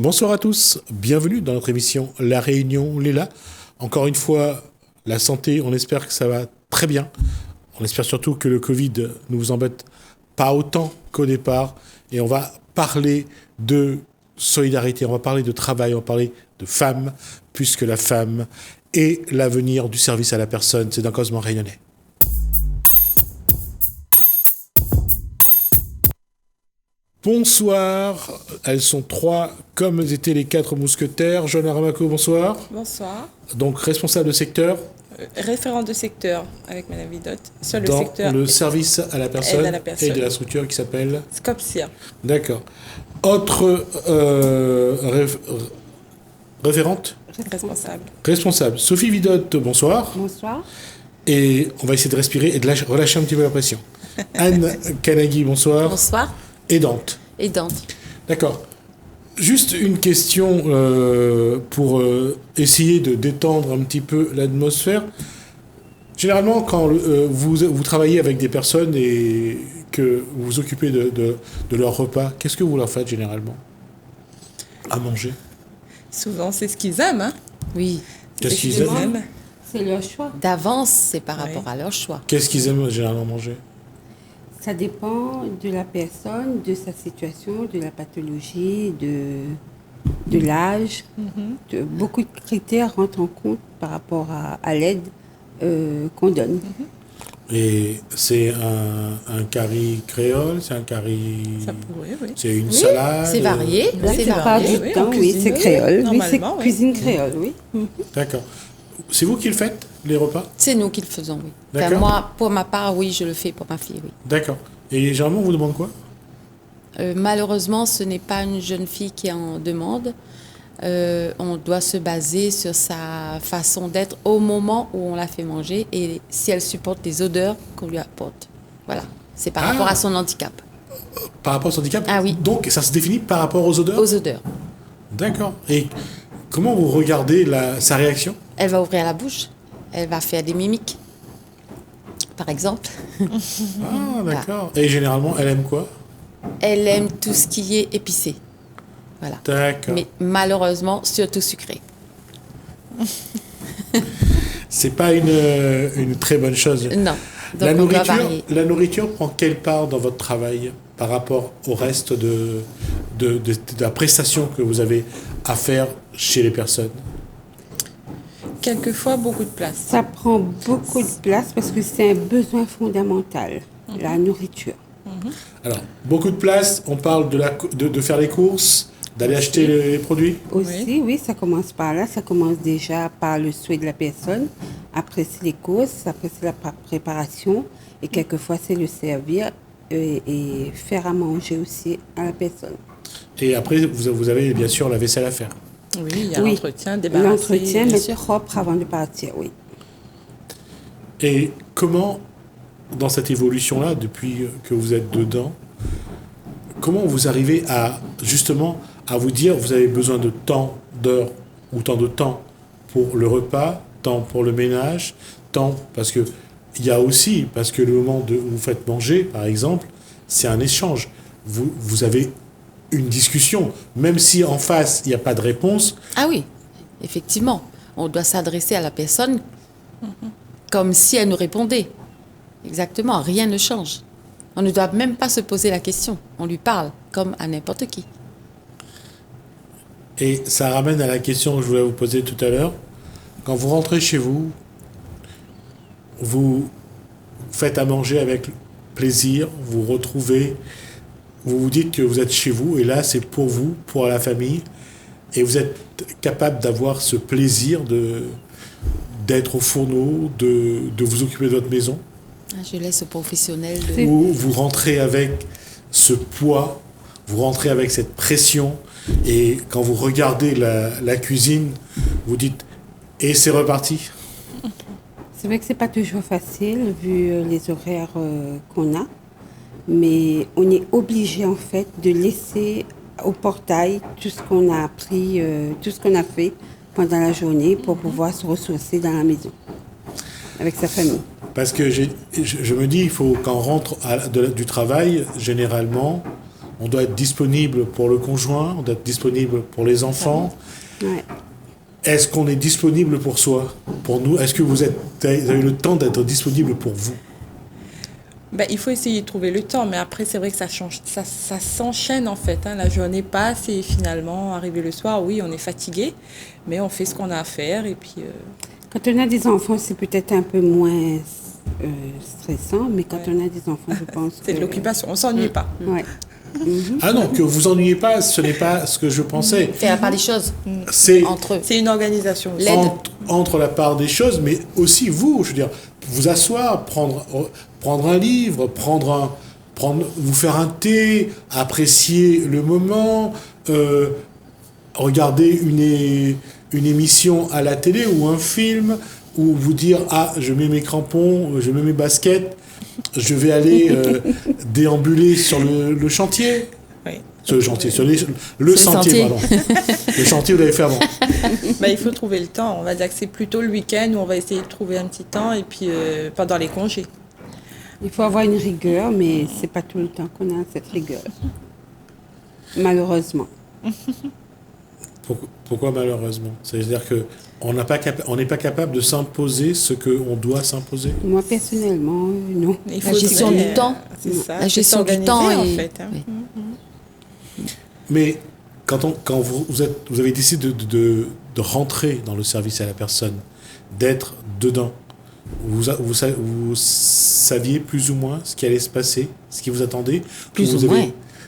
Bonsoir à tous, bienvenue dans notre émission La Réunion Léla. Encore une fois, la santé, on espère que ça va très bien. On espère surtout que le Covid ne vous embête pas autant qu'au départ. Et on va parler de solidarité, on va parler de travail, on va parler de femmes, puisque la femme est l'avenir du service à la personne. C'est dans Causement Réunionnais. Bonsoir, elles sont trois comme étaient les quatre mousquetaires. Joanna Ramako, bonsoir. Bonsoir. Donc responsable de secteur. Référent de secteur avec Mme Vidotte sur le dans secteur. Le service à la personne, personne. Et de la structure qui s'appelle Scopsia. D'accord. Autre référente. Responsable. Sophie Vidotte, bonsoir. Bonsoir. Et on va essayer de respirer et de relâcher un petit peu la pression. Anne Kanagi, bonsoir. Bonsoir. Aidante. D'accord. Juste une question pour essayer de détendre un petit peu l'atmosphère. Généralement, quand vous travaillez avec des personnes et que vous vous occupez de leur repas, qu'est-ce que vous leur faites généralement à manger? Souvent, c'est ce qu'ils aiment. Hein. Oui. Qu'est-ce qu'ils aiment? C'est leur choix. D'avance, c'est par rapport à leur choix. Qu'est-ce qu'ils aiment généralement manger? Ça dépend de la personne, de sa situation, de la pathologie, de l'âge. Beaucoup de critères rentrent en compte par rapport à l'aide qu'on donne. Et c'est un curry créole, c'est un curry... Ça pourrait, oui. C'est une salade? C'est varié. La plupart du temps, oui, c'est créole. Oui, c'est cuisine créole, oui. D'accord. C'est vous qui le faites, les repas? C'est nous qui le faisons, oui. D'accord. Moi, pour ma part, oui, je le fais pour ma fille, oui. D'accord. Et généralement, on vous demande quoi? Malheureusement, ce n'est pas une jeune fille qui en demande. On doit se baser sur sa façon d'être au moment où on la fait manger et si elle supporte les odeurs qu'on lui apporte. Voilà. C'est par rapport à son handicap. Par rapport à son handicap? Ah oui. Donc, ça se définit par rapport aux odeurs? Aux odeurs. D'accord. Et comment vous regardez sa réaction? Elle va ouvrir la bouche. Elle va faire des mimiques, par exemple. Ah, d'accord. Et généralement, elle aime quoi? Elle aime tout ce qui est épicé. Voilà. D'accord. Mais malheureusement, surtout sucré. C'est pas une très bonne chose. Non. Donc la nourriture prend quelle part dans votre travail par rapport au reste de la prestation que vous avez à faire chez les personnes? Quelquefois, beaucoup de place. Ça prend beaucoup de place parce que c'est un besoin fondamental, la nourriture. Alors, beaucoup de place, on parle de faire les courses, d'aller acheter les produits? Aussi, oui, ça commence par là. Ça commence déjà par le souhait de la personne. Après, c'est les courses. Après, c'est la préparation. Et quelquefois, c'est le servir et faire à manger aussi à la personne. Et après, vous avez bien sûr la vaisselle à faire. Oui, il y a l'entretien, débarrasser. L'entretien, mais propre avant de partir, oui. Et comment, dans cette évolution-là, depuis que vous êtes dedans, comment vous arrivez à, justement, à vous dire vous avez besoin de tant d'heures ou tant de temps pour le repas, tant pour le ménage, tant... Parce que il y a aussi, parce que le moment où vous faites manger, par exemple, c'est un échange. Vous avez une discussion, même si en face, il n'y a pas de réponse. Ah oui, effectivement. On doit s'adresser à la personne comme si elle nous répondait. Exactement, rien ne change. On ne doit même pas se poser la question. On lui parle comme à n'importe qui. Et ça ramène à la question que je voulais vous poser tout à l'heure. Quand vous rentrez chez vous, vous faites à manger avec plaisir, vous retrouvez, vous vous dites que vous êtes chez vous, et là c'est pour vous, pour la famille, et vous êtes capable d'avoir ce plaisir d'être au fourneau, de vous occuper de votre maison. Je laisse aux professionnels Ou vous rentrez avec ce poids, vous rentrez avec cette pression, et quand vous regardez la cuisine, vous dites « et c'est reparti ». C'est vrai que c'est pas toujours facile vu les horaires qu'on a, mais on est obligé en fait de laisser au portail tout ce qu'on a appris, tout ce qu'on a fait pendant la journée pour pouvoir se ressourcer dans la maison avec sa famille. Parce que je me dis, il faut quand on rentre du travail, généralement, on doit être disponible pour le conjoint, on doit être disponible pour les enfants. Ouais. Est-ce qu'on est disponible pour soi, pour nous? Est-ce que vous avez le temps d'être disponible pour vous? Ben, il faut essayer de trouver le temps, mais après, c'est vrai que ça change, ça s'enchaîne en fait. Hein. La journée passe et finalement, arrivé le soir, oui, on est fatigué, mais on fait ce qu'on a à faire et puis. Quand on a des enfants, c'est peut-être un peu moins stressant, mais quand on a des enfants, je pense C'est de l'occupation, on s'ennuie pas. Ouais. Ah non, que vous ennuyez pas, ce n'est pas ce que je pensais. Faire pas les choses C'est entre eux. C'est une organisation. L'aide. entre la part des choses, mais aussi vous, je veux dire, vous asseoir, prendre un livre, vous faire un thé, apprécier le moment, regarder une émission à la télé ou un film, ou vous dire ah je mets mes crampons, je mets mes baskets, je vais aller déambuler sur le chantier. Oui. Sur le chantier, le sentier, pardon. Le chantier, vous l'avez fait avant. Ben, il faut trouver le temps. On va dire que c'est plutôt le week-end où on va essayer de trouver un petit temps et puis pendant les congés. Il faut avoir une rigueur, mais c'est pas tout le temps qu'on a cette rigueur. Malheureusement. Pourquoi malheureusement? C'est-à-dire que on n'est pas capable de s'imposer ce qu'on doit s'imposer. Moi, personnellement, non. Il La gestion aussi, du temps. C'est ça. La gestion du s'organiser, temps en et- fait. Hein. oui. Mais quand vous avez décidé de rentrer dans le service à la personne, d'être dedans, vous saviez plus ou moins ce qui allait se passer, ce qui vous attendait? Plus vous ou moins.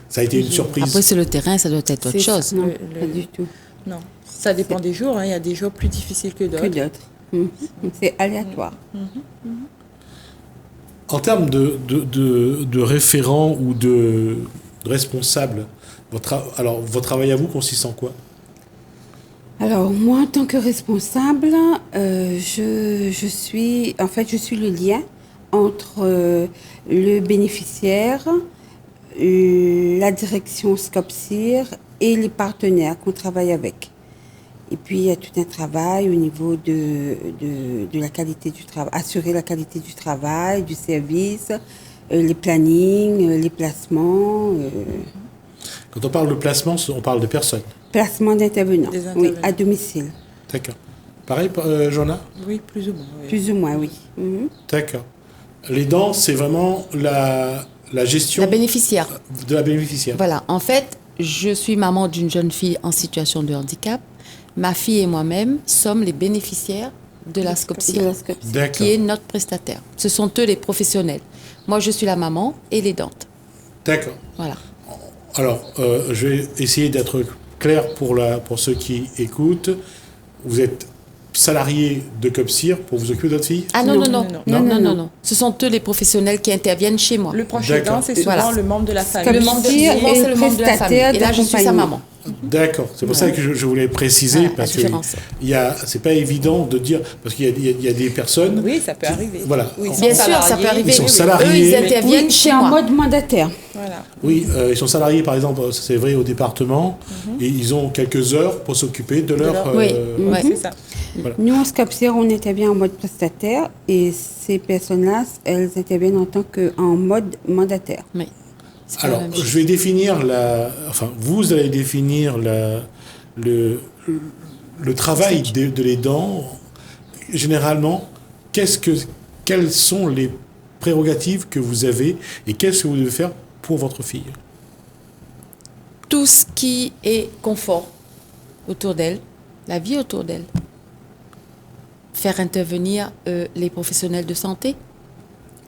Ça a été une surprise. Après, sur le terrain, ça doit être autre C'est chose. ça. Non, Le- pas du tout. Non, ça dépend des jours. Hein. Il y a des jours plus difficiles que Que d'autres. d'autres. C'est aléatoire. En termes de référent ou de responsable, votre travail à vous consiste en quoi? Alors, moi, en tant que responsable, je suis le lien entre le bénéficiaire, la direction SCOPSIR et les partenaires qu'on travaille avec. Et puis, il y a tout un travail au niveau de la qualité du travail, assurer la qualité du travail, du service, les plannings, les placements. Quand on parle de placement, on parle de personnes. Placement d'intervenants, Des oui, intervenants. à domicile, D'accord. Pareil, Joanna? Oui, plus ou moins. Oui. plus ou moins, oui. D'accord. Les dents, c'est vraiment la gestion La bénéficiaire. de la bénéficiaire. Voilà. En fait, je suis maman d'une jeune fille en situation de handicap. Ma fille et moi-même sommes les bénéficiaires de la De SCOPSIR, la SCOPSIR. D'accord. qui est notre prestataire. Ce sont eux les professionnels. Moi, je suis la maman et l'aidante. D'accord. Voilà. Alors, je vais essayer d'être clair pour ceux qui écoutent. Vous êtes salarié de COPSIR pour vous occuper de votre fille? Ah non, non, Non, non. non, Non, non. non, non. Ce sont eux les professionnels qui interviennent chez moi. Le proche D'accord. aidant, c'est souvent Voilà. le membre de la famille. Comme Le membre de, SCOPSIR souvent, et c'est le membre de la famille. prestataire Et là, je suis sa d'accompagnement. maman. D'accord, c'est pour ça que je voulais préciser, Voilà, la parce que différence. c'est pas évident de dire, parce qu'il y a des personnes, Oui, ça peut arriver. voilà. Oui, Bien sûr, ça peut arriver. Ils sont oui, oui. salariés. Eux, ils interviennent Oui, chez c'est en moi. mode mandataire. Voilà. oui, ils sont salariés par exemple, c'est vrai au département, et ils ont quelques heures pour s'occuper de leur... leur- Oui. Ouais. C'est ça. Nous, en SCOPSIR, on intervient en mode prestataire et ces personnes-là, elles interviennent en mode mandataire. Oui. C'est pas la Alors, même chose. je vais définir vous allez définir le travail de l'aidant. Généralement, quelles sont les prérogatives que vous avez et qu'est-ce que vous devez faire pour votre fille? Tout ce qui est confort autour d'elle, la vie autour d'elle. Faire intervenir les professionnels de santé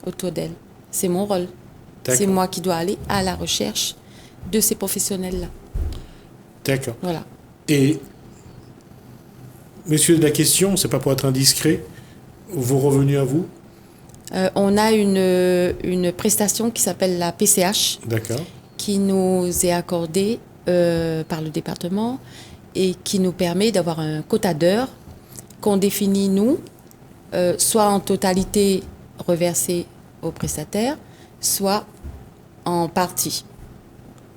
autour d'elle. C'est mon rôle. D'accord. C'est moi qui dois aller à la recherche de ces professionnels-là. D'accord. Voilà. Et, monsieur, la question, c'est pas pour être indiscret, vos revenus à vous? On a une prestation qui s'appelle la PCH, D'accord. qui nous est accordée par le département et qui nous permet d'avoir un quota d'heures qu'on définit, nous, soit en totalité reversé au prestataire, soit en partie.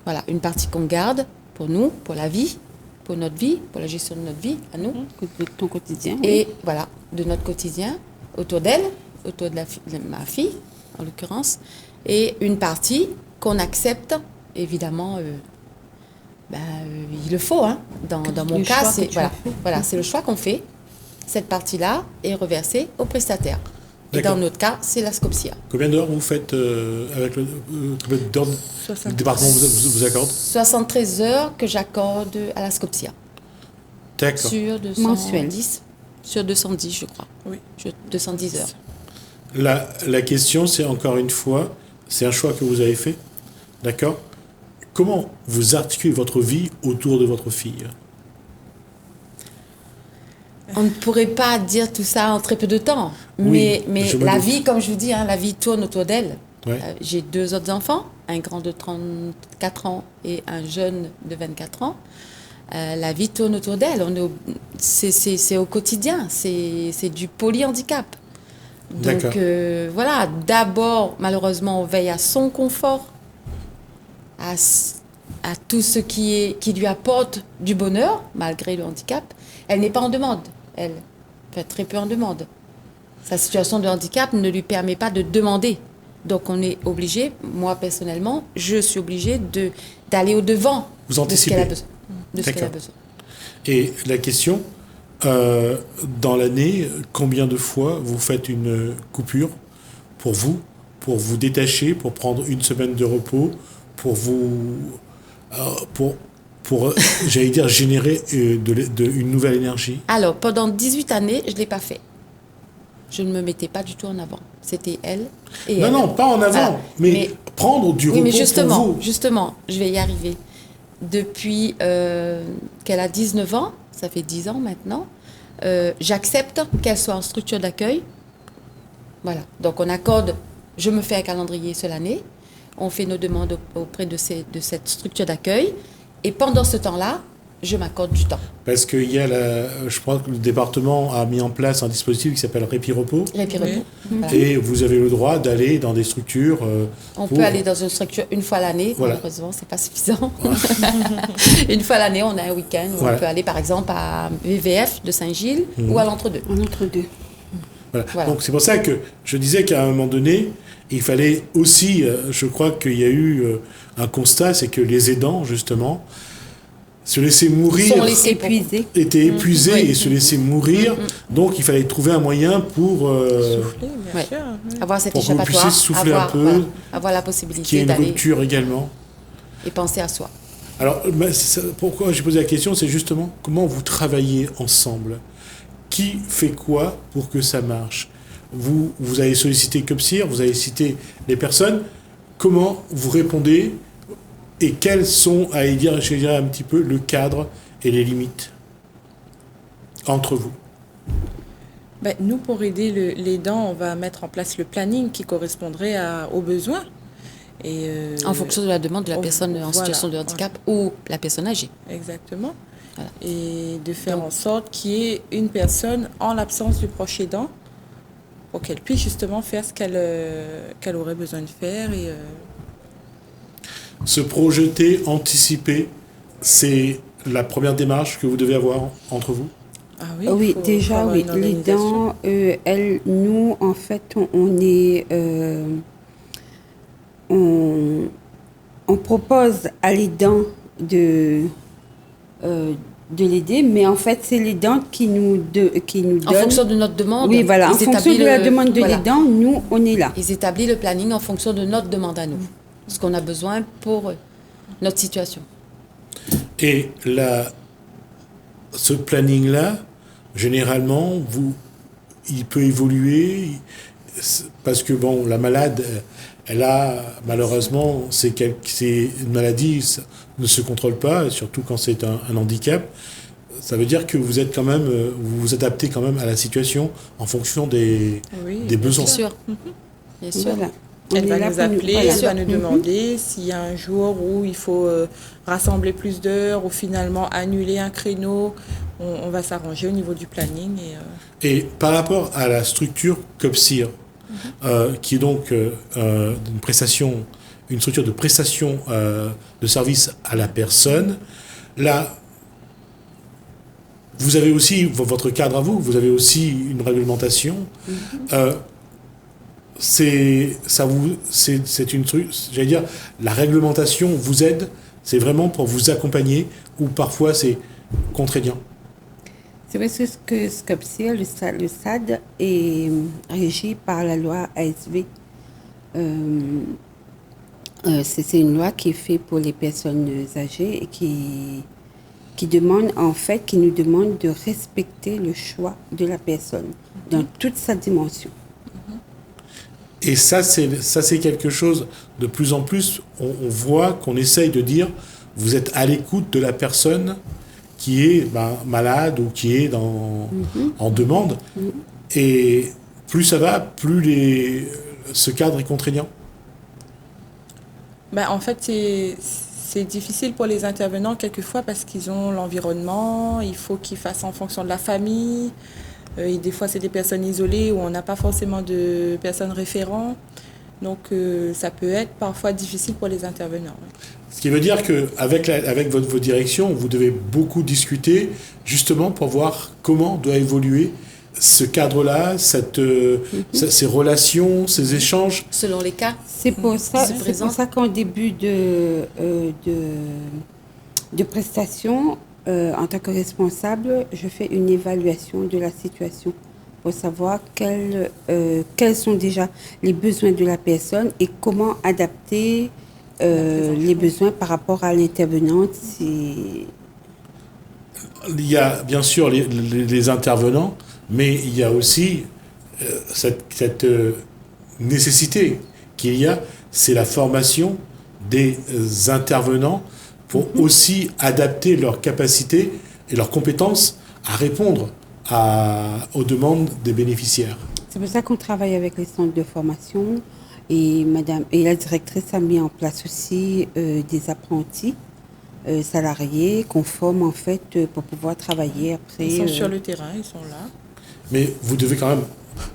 Voilà, une partie qu'on garde pour nous, pour la vie, pour notre vie, pour la gestion de notre vie, à nous, De ton quotidien. et voilà, de notre quotidien, autour d'elle, autour de ma fille, en l'occurrence, et une partie qu'on accepte évidemment, il le faut. Hein. Dans mon cas, c'est c'est le choix qu'on fait. Cette partie-là est reversée au prestataire. Et dans notre cas, c'est la Scopsia. Combien d'heures vous faites avec combien d'heures le département vous accorde? 73 heures que j'accorde à la Scopsia. D'accord. Sur 210. Sur 210, je crois. Oui. 210 heures. La question, c'est encore une fois, c'est un choix que vous avez fait, d'accord? Comment vous articulez votre vie autour de votre fille? On ne pourrait pas dire tout ça en très peu de temps. Oui, mais la vie, comme je vous dis, hein, la vie tourne autour d'elle. Ouais. J'ai 2 autres enfants, un grand de 34 ans et un jeune de 24 ans. La vie tourne autour d'elle. C'est au quotidien. C'est du polyhandicap. Donc voilà, d'abord, malheureusement, on veille à son confort, à tout ce qui lui apporte du bonheur, malgré le handicap. Elle n'est pas en demande, elle. Enfin, très peu en demande. Sa situation de handicap ne lui permet pas de demander. Donc on est obligé, moi personnellement, je suis obligée d'aller au-devant Vous de ce anticipez. qu'elle a besoin. De ce qu'elle a D'accord. besoin. Et la question, dans l'année, combien de fois vous faites une coupure pour vous détacher, pour prendre une semaine de repos, pour vous, j'allais dire, générer une nouvelle énergie? Alors, pendant 18 années, je ne l'ai pas fait. Je ne me mettais pas du tout en avant. C'était elle et elle. Non, pas en avant, Voilà. mais prendre du repos mais pour vous. justement, je vais y arriver. Depuis qu'elle a 19 ans, ça fait 10 ans maintenant, j'accepte qu'elle soit en structure d'accueil. Voilà. Donc on accorde, je me fais un calendrier seule année, on fait nos demandes auprès de cette structure d'accueil, et pendant ce temps-là, je m'accorde du temps. Parce que je crois que le département a mis en place un dispositif qui s'appelle Répit-Repos. Répit-repos. Voilà. Et vous avez le droit d'aller dans des structures. On peut aller dans une structure une fois l'année. Voilà. Malheureusement, c'est pas suffisant. Une fois l'année, on a un week-end où Voilà. on peut aller par exemple à VVF de Saint-Gilles ou à l'Entre-deux. Entre-deux. Voilà. Donc c'est pour ça que je disais qu'à un moment donné, il fallait aussi, je crois qu'il y a eu un constat, c'est que les aidants, justement, se laisser mourir, Sont laissés Épuisés. étaient épuisés Oui. et se laisser mourir. Donc il fallait trouver un moyen pour Souffler, bien Ouais. sûr. Oui. Avoir cet Pour que vous échappatoire, puissiez souffler un peu, avoir la qu'il y ait possibilité une d'aller rupture également. et penser à soi. Alors, pourquoi j'ai posé la question, c'est justement comment vous travaillez ensemble. Qui fait quoi pour que ça marche? Vous avez sollicité COPSIR, vous avez cité les personnes. Comment vous répondez et quels sont, à dire, je dirais un petit peu, le cadre et les limites entre vous? Ben, nous, pour aider l'aidant, on va mettre en place le planning qui correspondrait aux besoins. Et, En fonction de la demande de la personne en voilà, situation de handicap ou la personne âgée. Exactement. Voilà. Et de faire Donc- en sorte qu'il y ait une personne en l'absence du proche aidant pour qu'elle puisse justement faire ce qu'elle aurait besoin de faire. Et, Se projeter, anticiper, c'est la première démarche que vous devez avoir entre vous? ah oui, Oui, faut déjà, avoir oui. une Les organisation. dents, nous, en fait, on est... on propose à l'aidant de l'aider, mais en fait, c'est l'aidant qui nous donne... En fonction de notre demande, Oui, voilà. En ils fonction établissent de la le- demande de voilà. l'aidant, nous, on est là. Ils établissent le planning en fonction de notre demande à nous. Ce qu'on a besoin pour notre situation. Et ce planning-là, généralement, il peut évoluer parce que bon, la malade, elle a malheureusement, c'est une maladie, ça ne se contrôle pas, surtout quand c'est un handicap. Ça veut dire que vous êtes quand même, vous vous adaptez quand même à la situation en fonction des Oui, besoins. Bien sûr. Bien sûr. Voilà. On Elle est va là nous pour appeler, voilà. elle va nous Mhm. demander s'il y a un jour où il faut rassembler plus d'heures ou finalement annuler un créneau. On va s'arranger au niveau du planning. Et par rapport à la structure COPSIR, qui est donc une structure de prestation de services à la personne, là, vous avez aussi votre cadre à vous, vous avez aussi une réglementation. c'est une truc, j'allais dire, la réglementation vous aide, c'est vraiment pour vous accompagner, ou parfois c'est contraignant. C'est vrai que SCOPSIR, le SAD, est régi par la loi ASV. C'est une loi qui est faite pour les personnes âgées et qui nous demande de respecter le choix de la personne dans toute sa dimension. Et ça, c'est quelque chose de plus en plus, on voit qu'on essaye de dire, vous êtes à l'écoute de la personne qui est malade ou qui est en demande. Et plus ça va, plus ce cadre est contraignant. En fait, c'est difficile pour les intervenants quelquefois parce qu'ils ont l'environnement, il faut qu'ils fassent en fonction de la famille. Et des fois, c'est des personnes isolées où on n'a pas forcément de personnes référents. Donc, ça peut être parfois difficile pour les intervenants. Ce qui veut dire qu'avec votre direction, vous devez beaucoup discuter justement pour voir comment doit évoluer ce cadre-là, ces relations, ces échanges. Selon les cas. C'est pour ça qu'en début de prestation, en tant que responsable, je fais une évaluation de la situation pour savoir quels sont déjà les besoins de la personne et comment adapter les besoins par rapport à l'intervenante. Il y a bien sûr les intervenants, mais il y a aussi cette nécessité qu'il y a, c'est la formation des intervenants pour aussi adapter leurs capacités et leurs compétences à répondre aux demandes des bénéficiaires. C'est pour ça qu'on travaille avec les centres de formation et la directrice a mis en place aussi des apprentis salariés qu'on forme en fait pour pouvoir travailler après. Ils sont sur le terrain, ils sont là. Mais vous devez quand même,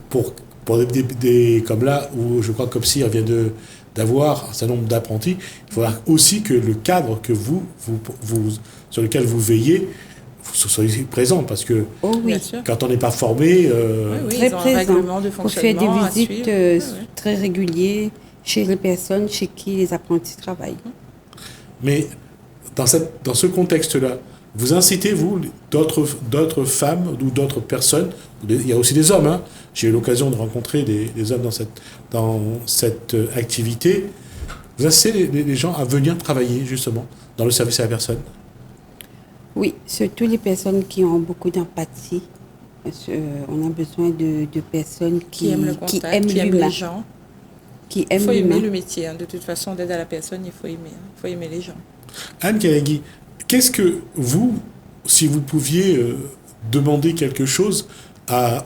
pour des comme là, où je crois que COPSIR vient d'avoir un certain nombre d'apprentis, il faudra aussi que le cadre que vous sur lequel vous veillez, vous soyez présent, parce que quand on n'est pas formé... très présent, un règlement de pour faire des visites très régulières chez les personnes chez qui les apprentis travaillent. Mais dans ce contexte-là, vous incitez, vous, d'autres femmes ou d'autres personnes, il y a aussi des hommes, hein. J'ai eu l'occasion de rencontrer des hommes dans cette activité, vous incitez les gens à venir travailler justement dans le service à la personne? Oui, surtout les personnes qui ont beaucoup d'empathie. On a besoin de personnes qui aiment le contact, qui aiment les gens. Il faut aimer le métier. Hein. De toute façon, d'aide à la personne, il faut aimer les gens. Anne Kalagi, qu'est-ce que vous, si vous pouviez demander quelque chose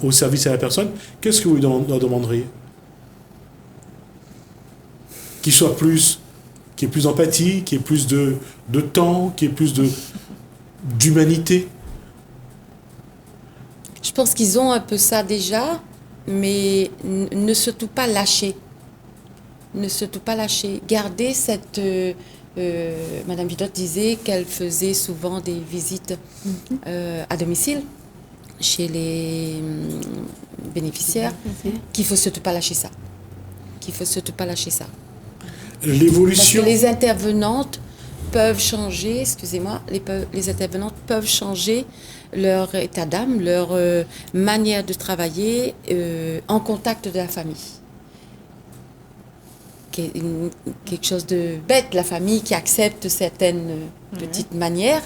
au service à la personne, qu'est-ce que vous lui demanderiez? Qu'il ait plus d'empathie, qu'il y ait plus de temps, qu'il y ait plus d'humanité? Je pense qu'ils ont un peu ça déjà, mais ne surtout pas lâcher. Ne surtout pas lâcher. Garder cette... Madame Vidot disait qu'elle faisait souvent des visites à domicile chez les bénéficiaires, qu'il ne faut surtout pas lâcher ça. L'évolution... Parce que les intervenantes peuvent changer, les intervenantes peuvent changer leur état d'âme, leur manière de travailler en contact de la famille. Quelque chose de bête, la famille qui accepte certaines petites manières.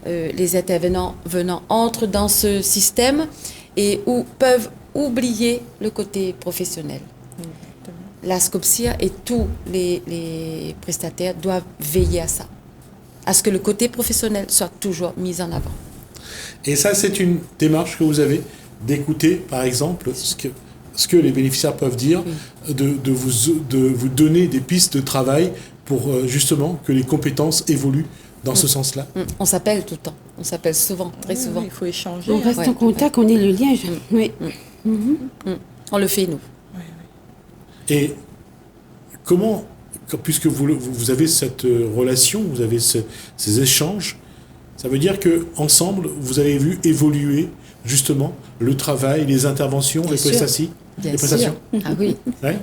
Les intervenants venant entrent dans ce système et peuvent oublier le côté professionnel. La SCOPSIR et tous les prestataires doivent veiller à ça, à ce que le côté professionnel soit toujours mis en avant. Et ça, c'est une démarche que vous avez d'écouter, par exemple, ce que les bénéficiaires peuvent dire, de vous donner des pistes de travail pour justement que les compétences évoluent dans ce sens-là. On s'appelle tout le temps, on s'appelle souvent, très souvent. Il faut échanger. On reste en contact, on est le lien. On le fait, nous. Et comment, puisque vous avez cette relation, vous avez ces échanges, ça veut dire qu'ensemble, vous avez vu évoluer justement le travail, les interventions, les prestations? Bien les sûr. prestations? Ah oui, Ouais.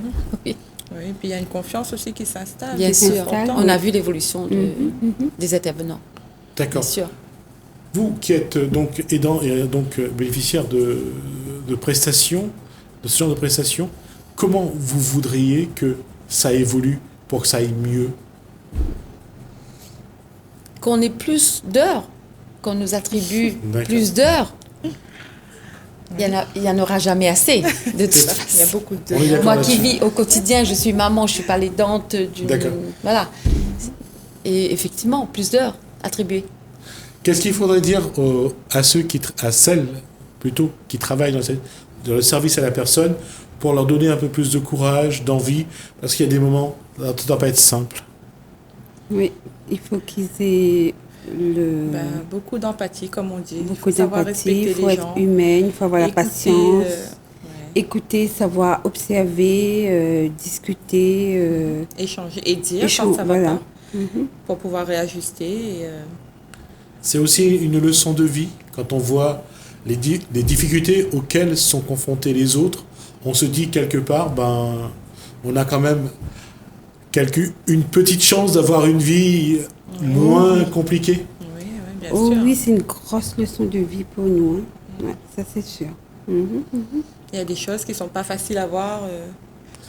oui, Oui, puis il y a une confiance aussi qui s'installe. bien Qui sûr. s'installe. On a vu l'évolution des intervenants, bien D'accord. sûr. Vous qui êtes donc aidant et donc bénéficiaire de prestations, de ce genre de prestations, comment vous voudriez que ça évolue pour que ça aille mieux? Qu'on ait plus d'heures, qu'on nous attribue D'accord. plus d'heures. Il y en aura jamais assez, de toute Il y a façon. beaucoup de... On est d'accord Moi qui là-dessus. vis au quotidien, je suis maman, je suis pas l'aidante d'une... D'accord. Voilà. Et effectivement, plus d'heures attribuées. Qu'est-ce qu'il faudrait dire à à celles plutôt qui travaillent dans le service à la personne pour leur donner un peu plus de courage, d'envie, parce qu'il y a des moments, ça ne doit pas être simple. Oui, il faut qu'ils aient beaucoup d'empathie, comme on dit. beaucoup Il faut savoir d'empathie, respecter il faut les être gens. humaine, il faut avoir la Écouter, patience, ouais. écouter, savoir observer, discuter. Échanger et dire quand Échange, ça va voilà. pas, pour pouvoir réajuster. Et, C'est aussi une leçon de vie quand on voit les difficultés auxquelles sont confrontés les autres. On se dit quelque part, on a quand même une petite chance d'avoir une vie moins compliquée. oui, bien Oh sûr. oui, c'est une grosse leçon de vie pour nous. Hein. Ouais, ça c'est sûr. Il y a des choses qui sont pas faciles à voir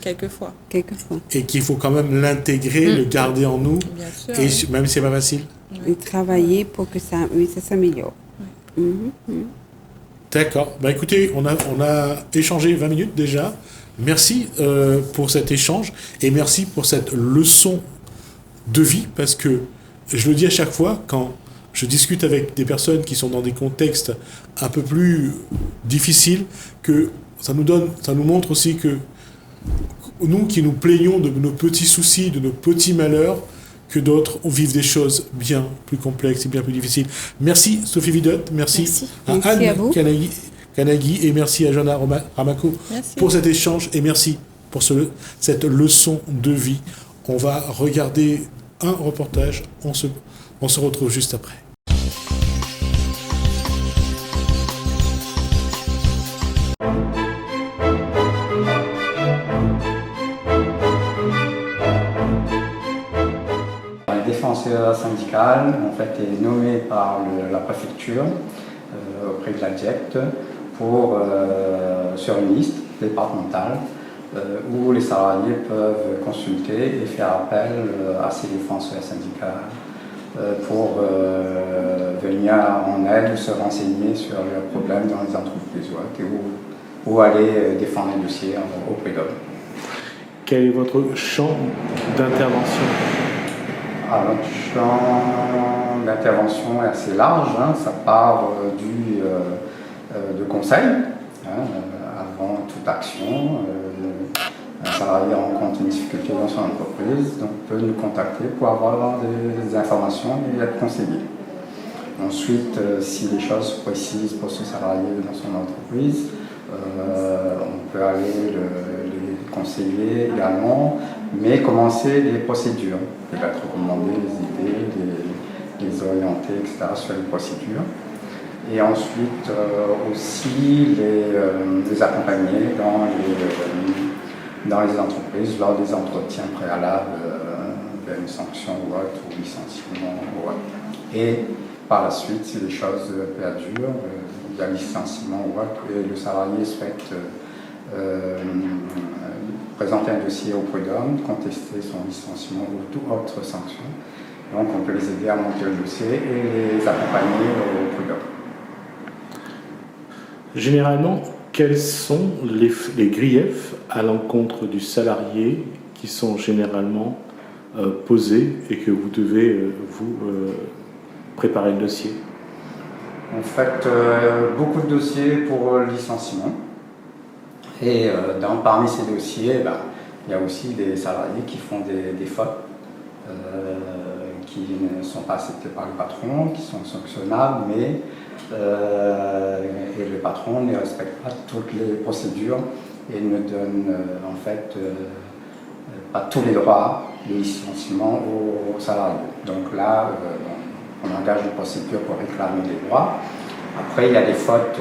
quelquefois. Quelquefois. Et qu'il faut quand même l'intégrer, le garder en nous, Bien sûr. et oui. même si c'est pas facile. Et travailler pour que ça s'améliore. D'accord. Écoutez, on a échangé 20 minutes déjà. Merci pour cet échange et merci pour cette leçon de vie, parce que je le dis à chaque fois quand je discute avec des personnes qui sont dans des contextes un peu plus difficiles, que ça nous montre aussi que nous qui nous plaignons de nos petits soucis, de nos petits malheurs, que d'autres vivent des choses bien plus complexes et bien plus difficiles. Merci Sophie Vidotte, merci Merci. à Merci à Anne vous. Kanagi et merci à Johanna Ramako Merci. pour cet échange et merci pour cette leçon de vie. On va regarder un reportage, on se retrouve juste après. Le défenseur syndical en fait, est nommé par la préfecture auprès de la DIECT sur une liste départementale où les salariés peuvent consulter et faire appel à ces défenseurs syndicaux pour venir en aide ou se renseigner sur leurs problèmes dans les entreprises ou aller défendre les dossiers auprès d'eux. Quel est votre champ d'intervention? Alors, notre champ d'intervention est assez large, hein. Ça part de conseil, avant toute action. Un salarié rencontre une difficulté dans son entreprise, donc peut nous contacter pour avoir des informations et être conseillé. Ensuite, si les choses sont précises pour ce salarié dans son entreprise, on peut aller les conseiller également, mais commencer les procédures, peut-être recommander les idées, les orienter, etc. sur les procédures. Et ensuite aussi les accompagner dans les entreprises lors des entretiens préalables vers une sanction ou autre, ou licenciement ou autre. Et par la suite, si les choses perdurent, il y a licenciement ou autre, et le salarié souhaite présenter un dossier au prud'homme, contester son licenciement ou toute autre sanction. Donc on peut les aider à monter le dossier et les accompagner au prud'homme. Généralement, quels sont les griefs à l'encontre du salarié qui sont généralement posés et que vous devez préparer le dossier? En fait, beaucoup de dossiers pour licenciement. Et parmi ces dossiers, il y a aussi des salariés qui font des fautes qui ne sont pas acceptées par le patron, qui sont sanctionnables, mais et le patron ne respecte pas toutes les procédures et ne donne en fait pas tous les droits de licenciement aux salariés. Donc là, on engage une procédure pour réclamer les droits. Après, il y a des fautes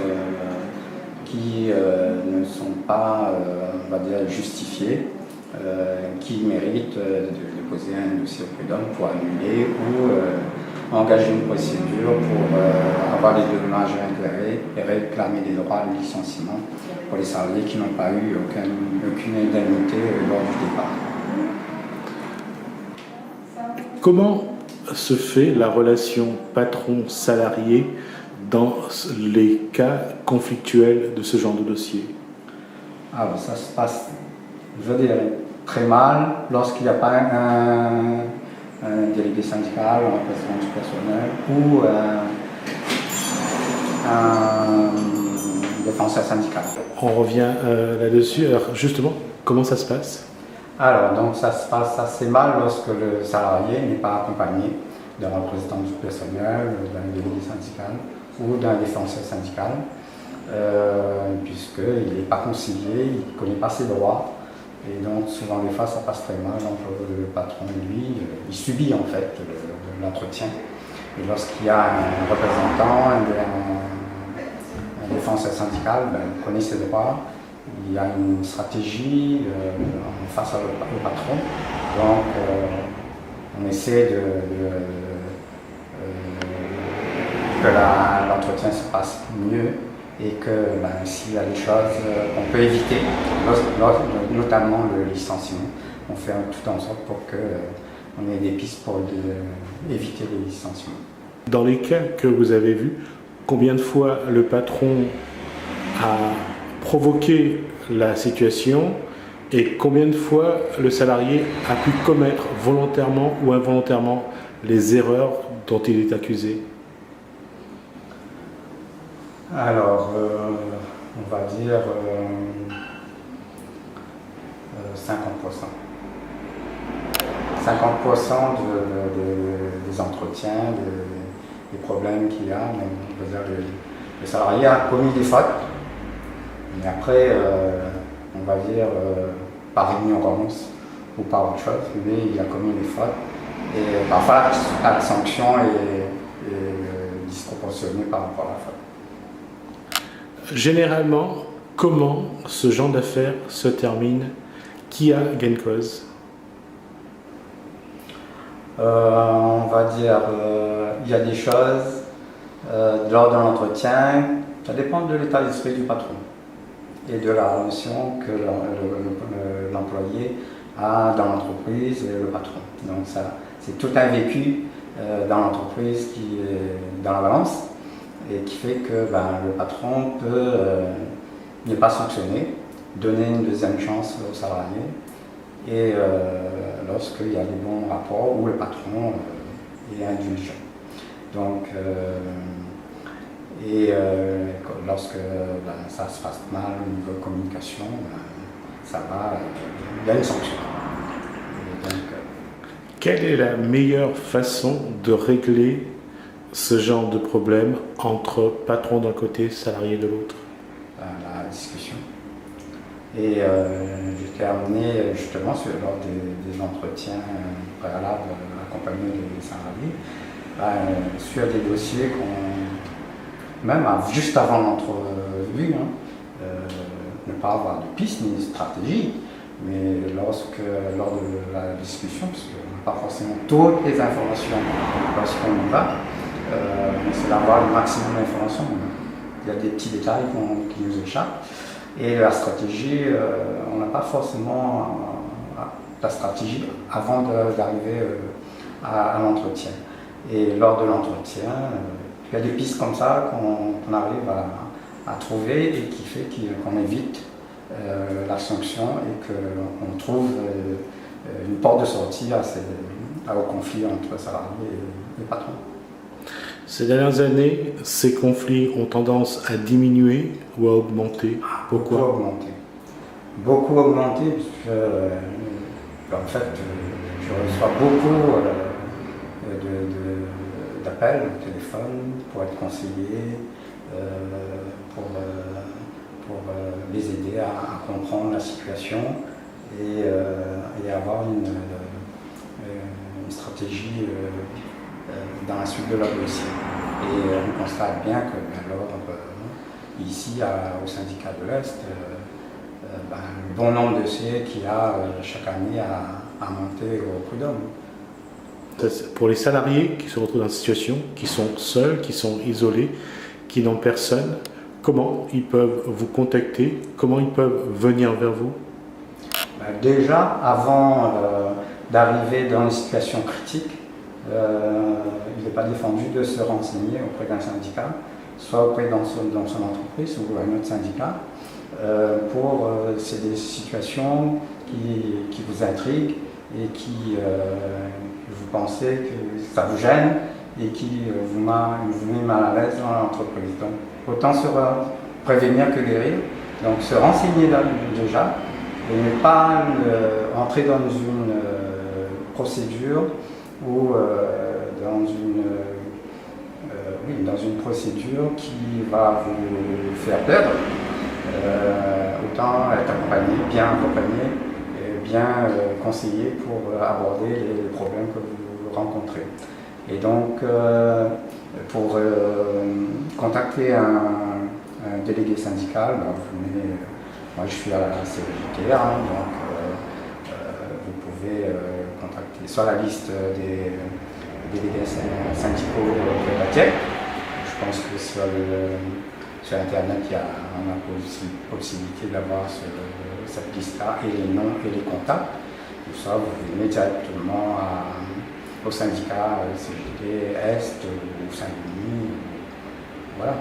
qui ne sont pas, on va dire, justifiées, qui méritent de déposer un dossier au prud'homme pour annuler ou engager une procédure pour avoir les dommages et intérêts et réclamer des droits de licenciement pour les salariés qui n'ont pas eu aucune indemnité lors du départ. Comment se fait la relation patron-salarié dans les cas conflictuels de ce genre de dossier? Alors ça se passe, je dirais, très mal lorsqu'il n'y a pas un délégué syndical, un représentant du personnel ou un défenseur syndical. On revient là-dessus. Alors justement, comment ça se passe? Alors, donc ça se passe assez mal lorsque le salarié n'est pas accompagné d'un représentant du personnel, d'un délégué syndical ou d'un défenseur syndical, puisqu'il n'est pas concilié, il ne connaît pas ses droits. Et donc, souvent, des fois, ça passe très mal. Donc, le patron, lui, il subit en fait l'entretien. Et lorsqu'il y a un représentant, un défenseur syndical, il connaît ses droits. Il y a une stratégie face au patron. Donc, on essaie que l'entretien se passe mieux et que s'il y a des choses qu'on peut éviter, notamment le licenciement, on fait tout en sorte pour qu'on ait des pistes pour éviter les licenciements. Dans les cas que vous avez vus, combien de fois le patron a provoqué la situation et combien de fois le salarié a pu commettre volontairement ou involontairement les erreurs dont il est accusé? Alors, on va dire 50%. 50% des entretiens, des problèmes qu'il y a, on va dire le salarié a commis des fautes, mais après, on va dire par ignorance ou par autre chose, mais il a commis des fautes. Et parfois, la sanction est disproportionnée par rapport à la faute. Généralement, comment ce genre d'affaires se termine? Qui a gain de cause? On va dire, il y a des choses lors de l'entretien, ça dépend de l'état d'esprit du patron et de la relation que l'employé a dans l'entreprise et le patron. Donc ça, c'est tout un vécu dans l'entreprise qui est dans la balance et qui fait que le patron peut ne pas sanctionner, donner une deuxième chance aux salariés et lorsqu'il y a des bons rapports où le patron est indulgent. Donc, lorsque ça se passe mal au niveau communication, ça va, il y a une sanction. Quelle est la meilleure façon de régler ce genre de problème entre patron d'un côté, salarié de l'autre? La discussion. Et j'ai terminé justement lors des entretiens préalables accompagnés des salariés, sur des dossiers même juste avant l'entrevue, ne pas avoir de piste ni de stratégie, mais lors de la discussion, parce qu'on n'a pas forcément toutes les informations lorsqu'on y va, c'est d'avoir le maximum d'informations. Il y a des petits détails qui nous échappent. Et la stratégie, on n'a pas forcément la stratégie avant d'arriver à l'entretien. Et lors de l'entretien, il y a des pistes comme ça qu'on arrive à trouver et qui fait qu'on évite la sanction et qu'on trouve une porte de sortie au conflit entre salariés et patrons. Ces dernières années, ces conflits ont tendance à diminuer ou à augmenter. Pourquoi? Beaucoup augmenté, puisque en fait, je reçois beaucoup d'appels au téléphone pour être conseillé, pour les aider à comprendre la situation et avoir une stratégie dans la suite de leur dossier. Et on constate bien que Ici, au syndicat de l'Est, le bon nombre de CE qu'il y a chaque année à monter au prud'homme. Pour les salariés qui se retrouvent dans une situation, qui sont seuls, qui sont isolés, qui n'ont personne, comment ils peuvent vous contacter? Comment ils peuvent venir vers vous? Déjà, avant d'arriver dans une situation critique, il n'est pas défendu de se renseigner auprès d'un syndicat, soit auprès dans son entreprise ou un autre syndicat, c'est des situations qui vous intriguent et qui vous pensez que ça vous gêne et qui vous met mal à l'aise dans l'entreprise. Donc, autant se prévenir que guérir. Donc, se renseigner déjà et ne pas entrer dans une procédure ou dans une procédure qui va vous faire perdre. Autant être bien accompagné et bien conseillé pour aborder les problèmes que vous rencontrez. Et donc, pour contacter un délégué syndical, moi je suis à la CGT, donc vous pouvez contacter soit la liste des délégués syndicaux privataires. Je pense que sur Internet, on a possibilité d'avoir cette liste-là et les noms et les contacts. Tout ça, vous venez directement au syndicat CGT Est ou Saint-Denis. Voilà.